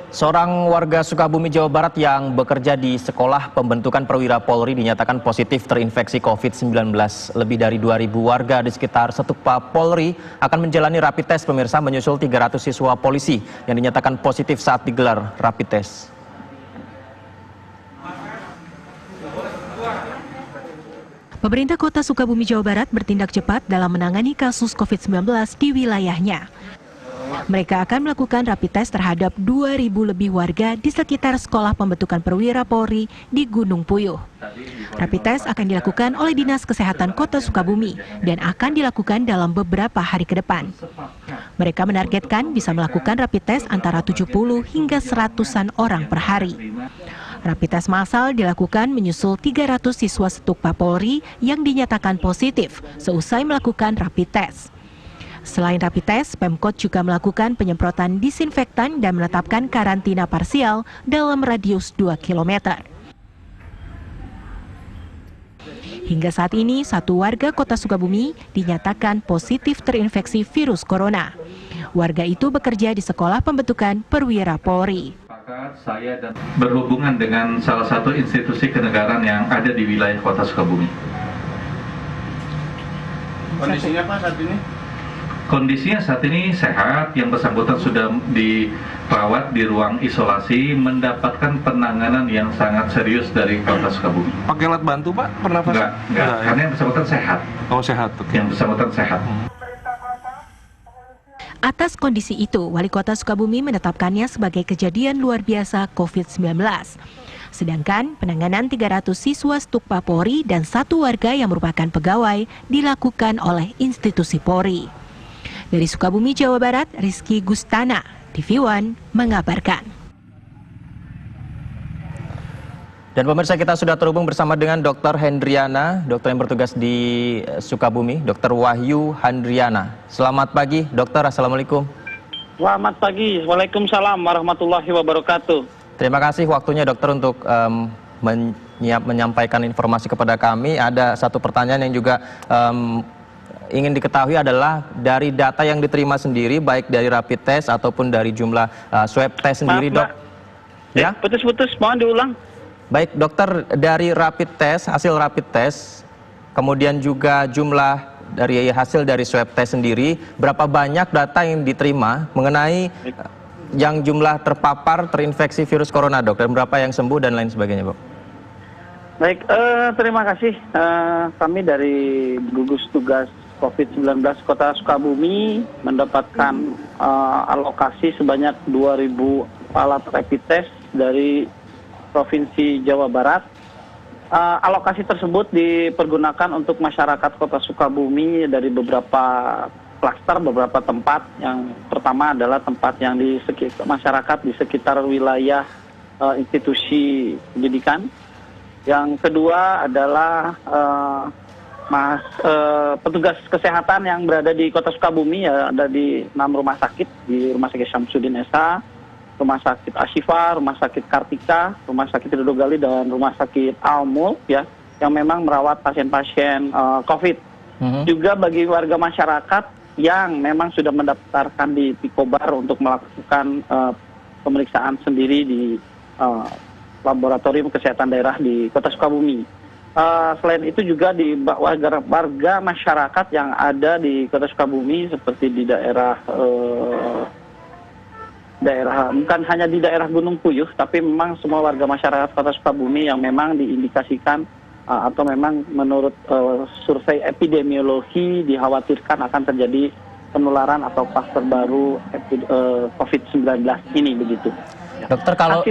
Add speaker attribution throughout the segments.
Speaker 1: Seorang warga Sukabumi, Jawa Barat yang bekerja di Sekolah Pembentukan Perwira Polri dinyatakan positif terinfeksi COVID-19. Lebih dari 2.000 warga di sekitar Setukpa Polri akan menjalani rapid test pemirsa menyusul 300 siswa polisi yang dinyatakan positif saat digelar rapid test.
Speaker 2: Pemerintah Kota Sukabumi, Jawa Barat bertindak cepat dalam menangani kasus COVID-19 di wilayahnya. Mereka akan melakukan rapid test terhadap 2.000 lebih warga di sekitar Sekolah Pembentukan Perwira Polri di Gunung Puyuh. Rapid test akan dilakukan oleh Dinas Kesehatan Kota Sukabumi dan akan dilakukan dalam beberapa hari ke depan. Mereka menargetkan bisa melakukan rapid test antara 70 hingga 100-an orang per hari. Rapid test massal dilakukan menyusul 300 siswa Setukpa Polri yang dinyatakan positif seusai melakukan rapid test. Selain rapid test, Pemkot juga melakukan penyemprotan disinfektan dan menetapkan karantina parsial dalam radius 2 km. Hingga saat ini, satu warga Kota Sukabumi dinyatakan positif terinfeksi virus corona. Warga itu bekerja di Sekolah Pembentukan Perwira Polri.
Speaker 3: Saya dan berhubungan dengan salah satu institusi kenegaraan yang ada di wilayah Kota Sukabumi.
Speaker 4: Kondisinya Pak saat ini?
Speaker 3: Kondisinya saat ini sehat, yang bersangkutan sudah dirawat di ruang isolasi, mendapatkan penanganan yang sangat serius dari Kota Sukabumi.
Speaker 4: Pakai alat bantu Pak? Pernafasan?
Speaker 3: Enggak, karena yang bersangkutan sehat.
Speaker 4: Oh sehat.
Speaker 3: Yang bersangkutan sehat.
Speaker 2: Atas kondisi itu, Wali Kota Sukabumi menetapkannya sebagai kejadian luar biasa COVID-19. Sedangkan penanganan 300 siswa Setukpa Polri dan satu warga yang merupakan pegawai dilakukan oleh institusi Polri. Dari Sukabumi, Jawa Barat, Rizky Gustana, TV One mengabarkan.
Speaker 1: Dan pemirsa, kita sudah terhubung bersama dengan Dr. Hendriana, dokter yang bertugas di Sukabumi, Dr. Wahyu Handriana. Selamat pagi, dokter. Assalamualaikum.
Speaker 5: Selamat pagi. Waalaikumsalam warahmatullahi wabarakatuh.
Speaker 1: Terima kasih waktunya dokter untuk menyampaikan informasi kepada kami. Ada satu pertanyaan yang juga ingin diketahui adalah dari data yang diterima sendiri, baik dari rapid test ataupun dari jumlah swab test sendiri, dok.
Speaker 5: Ya? Putus-putus, mohon diulang.
Speaker 1: Baik, dokter, dari rapid test, hasil rapid test, kemudian juga jumlah dari hasil dari swab test sendiri, berapa banyak data yang diterima mengenai yang jumlah terpapar terinfeksi virus corona, dok, dan berapa yang sembuh dan lain sebagainya, Pak?
Speaker 5: Baik, terima kasih. Kami dari gugus tugas COVID-19 Kota Sukabumi mendapatkan alokasi sebanyak 2.000 alat rapid test dari Provinsi Jawa Barat. Alokasi tersebut dipergunakan untuk masyarakat Kota Sukabumi dari beberapa klaster, beberapa tempat. Yang pertama adalah tempat yang di sekitar masyarakat di sekitar wilayah institusi pendidikan. Yang kedua adalah petugas kesehatan yang berada di Kota Sukabumi, ya, ada di 6 rumah sakit, di Rumah Sakit Syamsuddin Esa, Rumah Sakit Ashifa, Rumah Sakit Kartika, Rumah Sakit Ridho Ghali, dan Rumah Sakit Al-Mul, ya, yang memang merawat pasien-pasien COVID. Juga bagi warga masyarakat yang memang sudah mendaftarkan di Pikobar untuk melakukan pemeriksaan sendiri di Laboratorium Kesehatan Daerah di Kota Sukabumi. Selain itu juga di warga masyarakat yang ada di Kota Sukabumi seperti di daerah bukan hanya di daerah Gunung Puyuh, tapi memang semua warga masyarakat Kota Sukabumi yang memang diindikasikan atau memang menurut survei epidemiologi dikhawatirkan akan terjadi penularan atau klaster baru COVID-19 ini, begitu.
Speaker 1: Dokter, kalau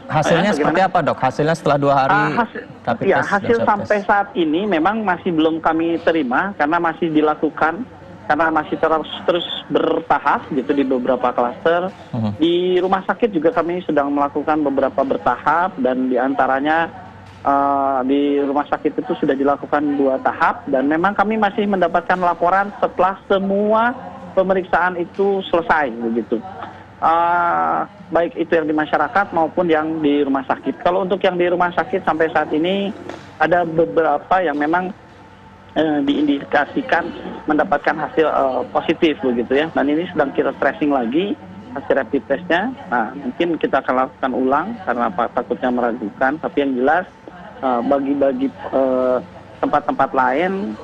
Speaker 1: hasilnya seperti apa, dok? Hasilnya setelah 2 hari rapid test?
Speaker 5: Hasil sampai saat ini memang masih belum kami terima karena masih dilakukan, karena masih terus bertahap gitu di beberapa klaster. Di rumah sakit juga kami sedang melakukan beberapa bertahap, dan diantaranya di rumah sakit itu sudah dilakukan 2 tahap, dan memang kami masih mendapatkan laporan setelah semua pemeriksaan itu selesai, begitu. Baik itu yang di masyarakat maupun yang di rumah sakit. Kalau untuk yang di rumah sakit sampai saat ini ada beberapa yang memang diindikasikan mendapatkan hasil positif, begitu ya. Dan ini sedang kita tracing lagi hasil rapid testnya. Nah, mungkin kita akan lakukan ulang karena takutnya meragukan. Tapi yang jelas bagi tempat-tempat lain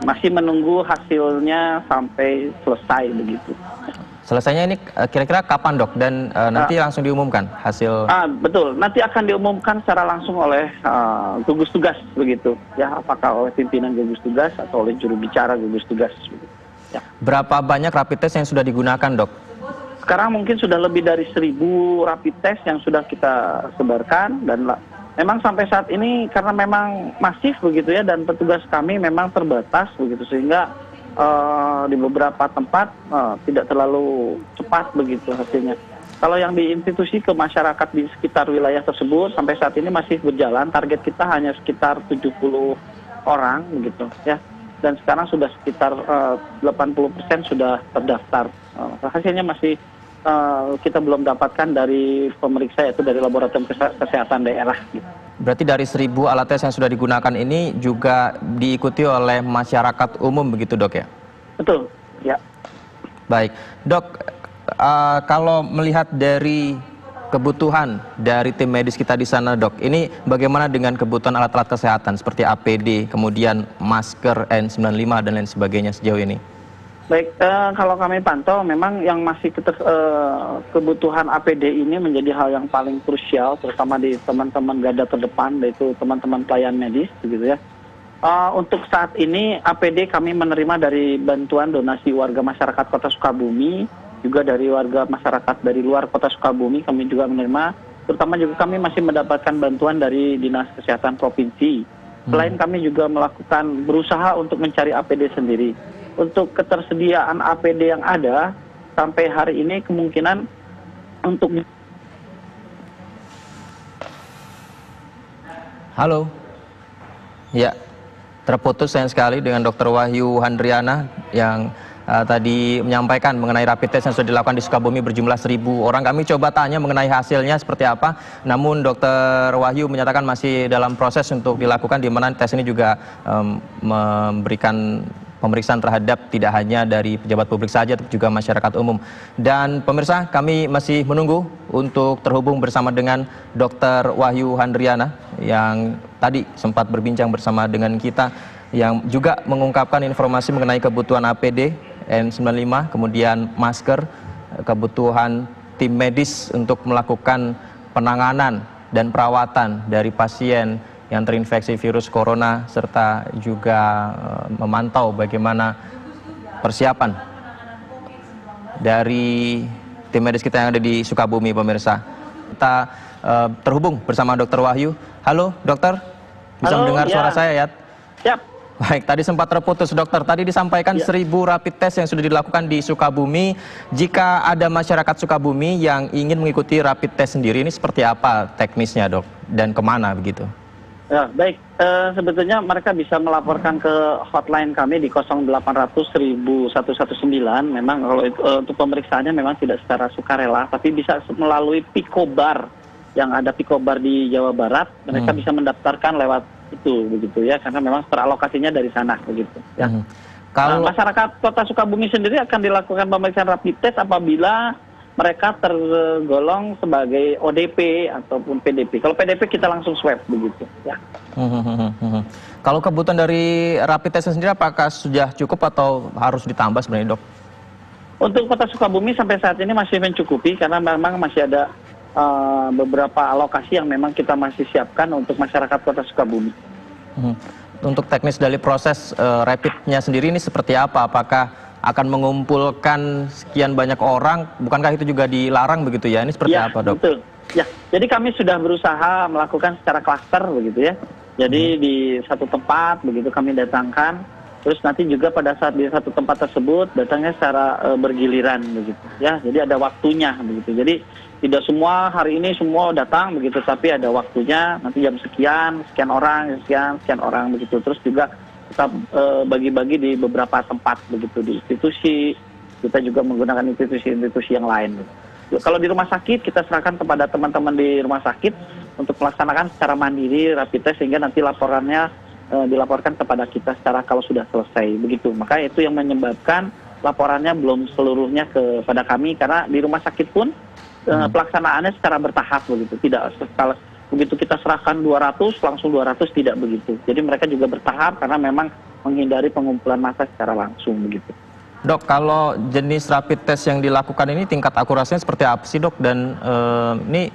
Speaker 5: masih menunggu hasilnya sampai selesai begitu.
Speaker 1: Selesainya ini kira-kira kapan dok? Dan nanti langsung diumumkan hasil?
Speaker 5: Betul, nanti akan diumumkan secara langsung oleh gugus tugas begitu. Ya, apakah oleh pimpinan gugus tugas atau oleh juru bicara gugus tugas. Ya.
Speaker 1: Berapa banyak rapid test yang sudah digunakan dok?
Speaker 5: Sekarang mungkin sudah lebih dari 1.000 rapid test yang sudah kita sebarkan dan memang sampai saat ini karena memang masif begitu ya dan petugas kami memang terbatas begitu sehingga di beberapa tempat tidak terlalu cepat begitu hasilnya. Kalau yang di institusi ke masyarakat di sekitar wilayah tersebut sampai saat ini masih berjalan, target kita hanya sekitar 70 orang begitu ya. Dan sekarang sudah sekitar 80% sudah terdaftar. Hasilnya masih kita belum dapatkan dari pemeriksa yaitu dari laboratorium kesehatan daerah gitu.
Speaker 1: Berarti dari 1.000 alat tes yang sudah digunakan ini juga diikuti oleh masyarakat umum begitu dok ya?
Speaker 5: Betul, ya.
Speaker 1: Baik, dok, kalau melihat dari kebutuhan dari tim medis kita di sana dok, ini bagaimana dengan kebutuhan alat-alat kesehatan seperti APD, kemudian masker N95 dan lain sebagainya sejauh ini?
Speaker 5: Baik, kalau kami pantau memang yang masih kebutuhan APD ini menjadi hal yang paling krusial, terutama di teman-teman garda terdepan, yaitu teman-teman pelayan medis, begitu ya. Untuk saat ini APD kami menerima dari bantuan donasi warga masyarakat Kota Sukabumi, juga dari warga masyarakat dari luar Kota Sukabumi kami juga menerima, terutama juga kami masih mendapatkan bantuan dari Dinas Kesehatan Provinsi. Selain kami juga berusaha untuk mencari APD sendiri. Untuk ketersediaan APD yang ada sampai hari ini kemungkinan untuk
Speaker 1: Halo. Ya, terputus sayang sekali dengan Dr. Wahyu Handriana yang tadi menyampaikan mengenai rapid test yang sudah dilakukan di Sukabumi berjumlah 1.000 orang. Kami coba tanya mengenai hasilnya seperti apa, namun Dr. Wahyu menyatakan masih dalam proses untuk dilakukan, di mana tes ini juga memberikan pemeriksaan terhadap tidak hanya dari pejabat publik saja, tapi juga masyarakat umum. Dan pemirsa, kami masih menunggu untuk terhubung bersama dengan Dr. Wahyu Handriana yang tadi sempat berbincang bersama dengan kita, yang juga mengungkapkan informasi mengenai kebutuhan APD N95, kemudian masker, kebutuhan tim medis untuk melakukan penanganan dan perawatan dari pasien yang terinfeksi virus corona, serta juga memantau bagaimana persiapan dari tim medis kita yang ada di Sukabumi, pemirsa. Kita terhubung bersama Dr. Wahyu. Halo dokter, bisa mendengar suara saya ya?
Speaker 5: Siap.
Speaker 1: Baik, tadi sempat terputus dokter. Tadi disampaikan 1.000 rapid test yang sudah dilakukan di Sukabumi. Jika ada masyarakat Sukabumi yang ingin mengikuti rapid test sendiri, ini seperti apa teknisnya dok? Dan kemana begitu?
Speaker 5: Ya, baik. Sebetulnya mereka bisa melaporkan ke hotline kami di 0800 1119. Memang kalau untuk pemeriksaannya memang tidak secara sukarela, tapi bisa melalui Picobar yang ada Picobar di Jawa Barat. Mereka bisa mendaftarkan lewat itu begitu ya, karena memang teralokasinya dari sana begitu. Ya. Kalau masyarakat Kota Sukabumi sendiri akan dilakukan pemeriksaan rapid test apabila mereka tergolong sebagai ODP ataupun PDP. Kalau PDP kita langsung swab begitu ya.
Speaker 1: Kalau kebutuhan dari rapid test sendiri apakah sudah cukup atau harus ditambah sebenarnya dok?
Speaker 5: Untuk Kota Sukabumi sampai saat ini masih mencukupi karena memang masih ada beberapa alokasi yang memang kita masih siapkan untuk masyarakat Kota Sukabumi.
Speaker 1: Untuk teknis dari proses rapidnya sendiri ini seperti apa? Apakah akan mengumpulkan sekian banyak orang, bukankah itu juga dilarang begitu ya? Ini seperti apa dok?
Speaker 5: Betul. Ya, jadi kami sudah berusaha melakukan secara klaster begitu ya. Jadi di satu tempat begitu kami datangkan, terus nanti juga pada saat di satu tempat tersebut datangnya secara bergiliran begitu ya. Jadi ada waktunya begitu. Jadi tidak semua hari ini semua datang begitu, tapi ada waktunya nanti jam sekian, sekian orang begitu. Terus juga kita bagi-bagi di beberapa tempat begitu, di institusi, kita juga menggunakan institusi-institusi yang lain. Kalau di rumah sakit kita serahkan kepada teman-teman di rumah sakit untuk melaksanakan secara mandiri rapid test sehingga nanti laporannya dilaporkan kepada kita secara kalau sudah selesai begitu. Maka itu yang menyebabkan laporannya belum seluruhnya kepada kami karena di rumah sakit pun pelaksanaannya secara bertahap begitu. Tidak sekali begitu kita serahkan 200 langsung 200 tidak begitu. Jadi mereka juga bertahap karena memang menghindari pengumpulan massa secara langsung begitu.
Speaker 1: Dok, kalau jenis rapid test yang dilakukan ini tingkat akurasinya seperti apa sih dok? Dan ini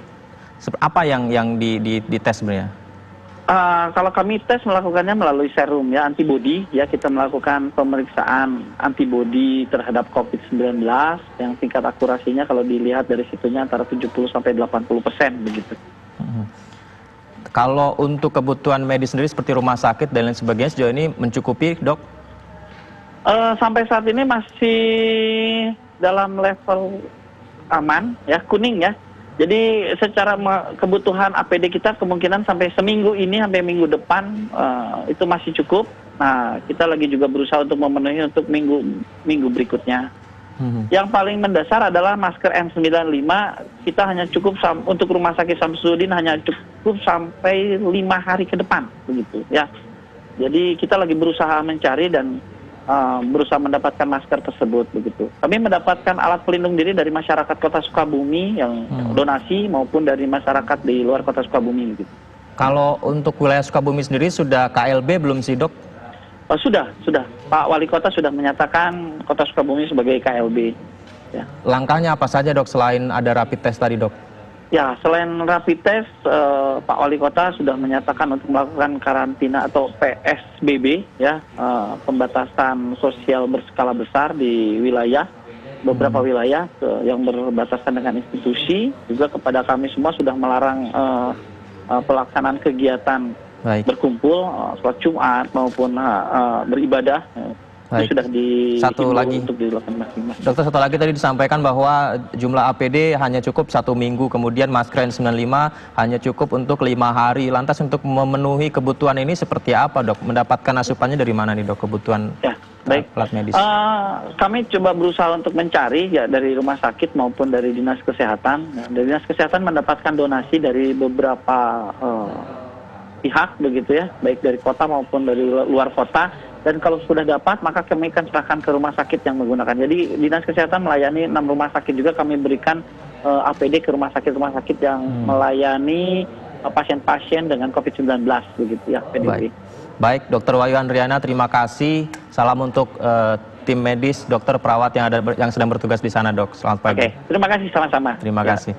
Speaker 1: apa yang dites sebenarnya?
Speaker 5: Kalau kami tes melakukannya melalui serum ya, antibody ya, kita melakukan pemeriksaan antibody terhadap COVID-19 yang tingkat akurasinya kalau dilihat dari situnya antara 70-80% begitu.
Speaker 1: Kalau untuk kebutuhan medis sendiri seperti rumah sakit dan lain sebagainya sejauh ini mencukupi dok?
Speaker 5: Sampai saat ini masih dalam level aman ya, kuning ya. Jadi secara kebutuhan APD kita kemungkinan sampai seminggu ini sampai minggu depan itu masih cukup. Nah, kita lagi juga berusaha untuk memenuhi untuk minggu berikutnya. Yang paling mendasar adalah masker N95. Kita hanya cukup untuk rumah sakit Samsudin hanya cukup sampai 5 hari ke depan begitu ya. Jadi kita lagi berusaha mencari dan berusaha mendapatkan masker tersebut begitu. Kami mendapatkan alat pelindung diri dari masyarakat Kota Sukabumi yang donasi maupun dari masyarakat di luar Kota Sukabumi begitu.
Speaker 1: Kalau untuk wilayah Sukabumi sendiri sudah KLB belum sih dok?
Speaker 5: Sudah. Pak Wali Kota sudah menyatakan Kota Sukabumi sebagai KLB. Ya.
Speaker 1: Langkahnya apa saja dok selain ada rapid test tadi dok?
Speaker 5: Ya, selain rapid test, Pak Wali Kota sudah menyatakan untuk melakukan karantina atau PSBB, ya, pembatasan sosial berskala besar di wilayah, beberapa wilayah yang berbatasan dengan institusi. Juga kepada kami semua sudah melarang pelaksanaan kegiatan berkumpul, sholat Jumat maupun beribadah. Itu sudah
Speaker 1: satu lagi
Speaker 5: untuk dilakukan masing-masing.
Speaker 1: Dokter, satu lagi tadi disampaikan bahwa jumlah APD hanya cukup 1 minggu, kemudian masker N95 hanya cukup untuk 5 hari. Lantas untuk memenuhi kebutuhan ini seperti apa dok? Mendapatkan asupannya dari mana nih dok kebutuhan alat medis?
Speaker 5: Kami coba berusaha untuk mencari ya dari rumah sakit maupun dari dinas kesehatan. Dari dinas kesehatan mendapatkan donasi dari beberapa pihak begitu ya, baik dari kota maupun dari luar kota. Dan kalau sudah dapat, maka kami akan serahkan ke rumah sakit yang menggunakan. Jadi Dinas Kesehatan melayani 6 rumah sakit juga kami berikan APD ke rumah sakit yang melayani pasien-pasien dengan COVID-19 begitu ya.
Speaker 1: Baik, Dr. Wahyu Andriana, terima kasih. Salam untuk tim medis, dokter, perawat yang sedang bertugas di sana, dok. Selamat pagi.
Speaker 5: Oke, terima kasih sama-sama.
Speaker 1: Terima kasih.